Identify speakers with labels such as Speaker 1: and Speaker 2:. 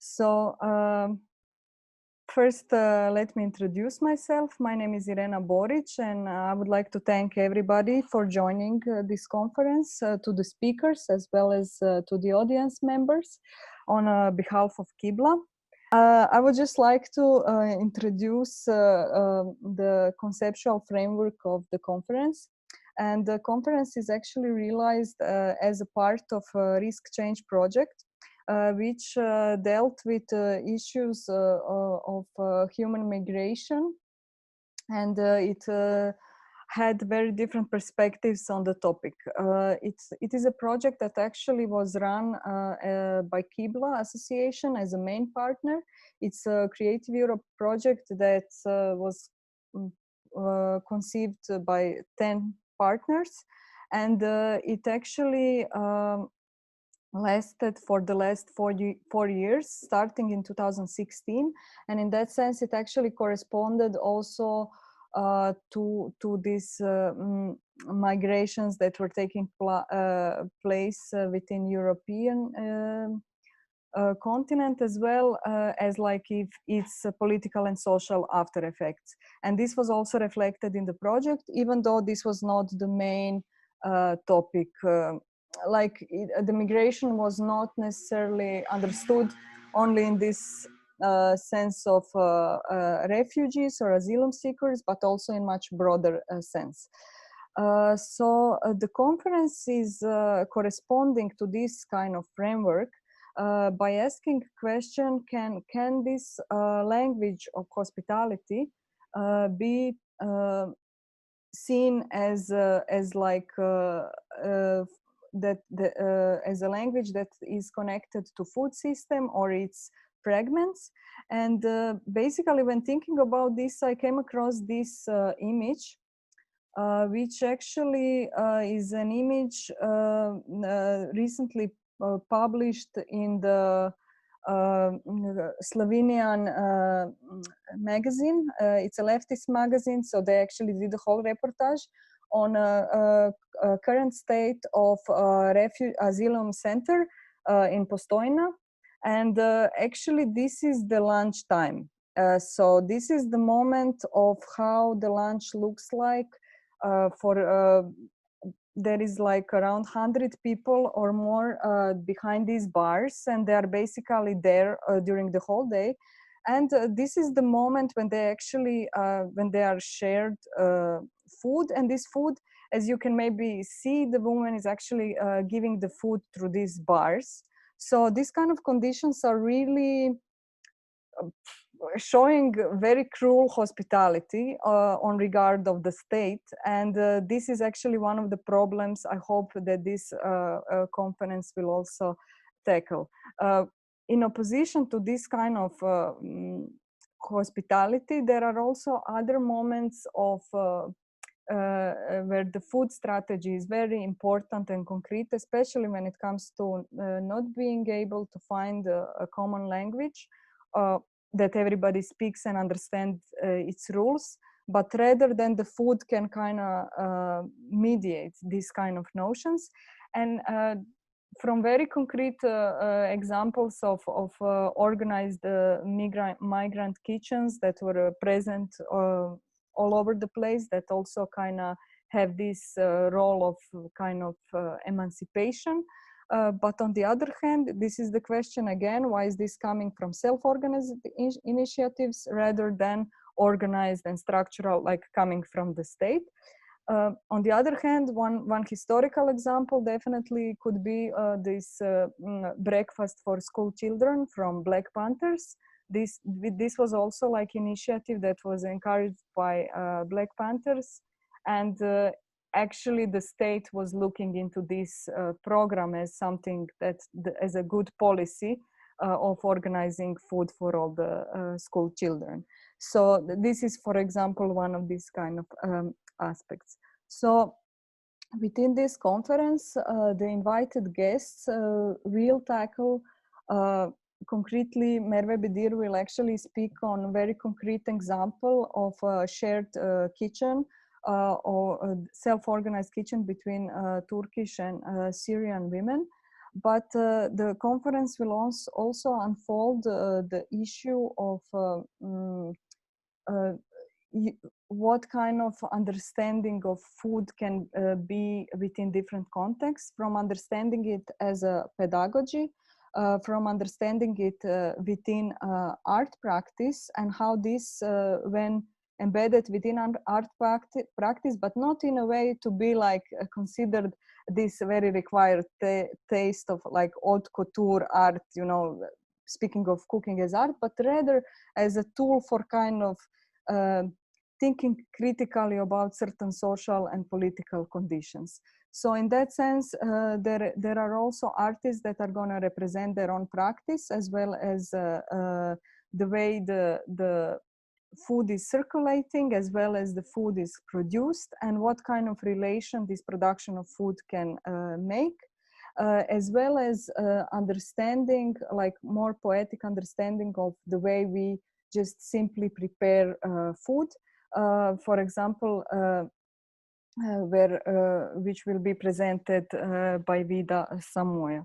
Speaker 1: So first, let me introduce myself. My name is Irena Borić, and I would like to thank everybody for joining this conference, to the speakers as well as to the audience members on behalf of Kibla. I would just like to introduce the conceptual framework of the conference. And the conference is actually realized as a part of a risk change project, which dealt with issues of human migration, and it had very different perspectives on the topic. It is a project that actually was run by Kibla Association as a main partner. It's a Creative Europe project that was conceived by 10 partners, and it actually lasted for the last 4 years, starting in 2016. And in that sense, it actually corresponded also to these migrations that were taking place within European continent, as well as like if its political and social after effects. And this was also reflected in the project, even though this was not the main topic. The migration was not necessarily understood only in this sense of refugees or asylum seekers, but also in much broader sense. So the conference is corresponding to this kind of framework by asking question: can this language of hospitality be seen as like as a language that is connected to food system or its fragments? And basically, when thinking about this, I came across this image, which actually is an image recently published in the Slovenian magazine. It's a leftist magazine, so they actually did a whole reportage on a current state of asylum center in Postojna. And actually, this is the lunch time. So this is the moment of how the lunch looks like there is like around 100 people or more behind these bars, and they are basically there during the whole day. And this is the moment when they actually when they are shared food. And this food, as you can maybe see, the woman is actually giving the food through these bars. So these kind of conditions are really showing very cruel hospitality on regard of the state. And this is actually one of the problems I hope that this conference will also tackle. In opposition to this kind of hospitality, there are also other moments of where the food strategy is very important and concrete, especially when it comes to not being able to find a common language that everybody speaks and understands its rules, but rather than the food can kind of mediate these kind of notions. And from very concrete examples of organized migrant kitchens that were present all over the place, that also kind of have this role of kind of emancipation. But on the other hand, this is the question again: why is this coming from self-organized initiatives rather than organized and structural, like coming from the state? On the other hand, one historical example definitely could be this breakfast for school children from Black Panthers. This was also like initiative that was encouraged by Black Panthers, and actually the state was looking into this program as something that as a good policy of organizing food for all the school children. So this is, for example, one of these kind of aspects. So within this conference, the invited guests will tackle concretely. Merve Bedir will actually speak on a very concrete example of a shared kitchen or a self-organized kitchen between Turkish and Syrian women. But the conference will also unfold the issue of what kind of understanding of food can be within different contexts, from understanding it as a pedagogy, from understanding it within art practice, and how this, when embedded within art practice, but not in a way to be like considered this very required taste of like haute couture art, you know, speaking of cooking as art, but rather as a tool for kind of thinking critically about certain social and political conditions. So in that sense, there are also artists that are going to represent their own practice, as well as the way the food is circulating, as well as the food is produced, and what kind of relation this production of food can make, as well as understanding, like more poetic understanding of the way we just simply prepare food. For example, which will be presented by Vidha Saumya.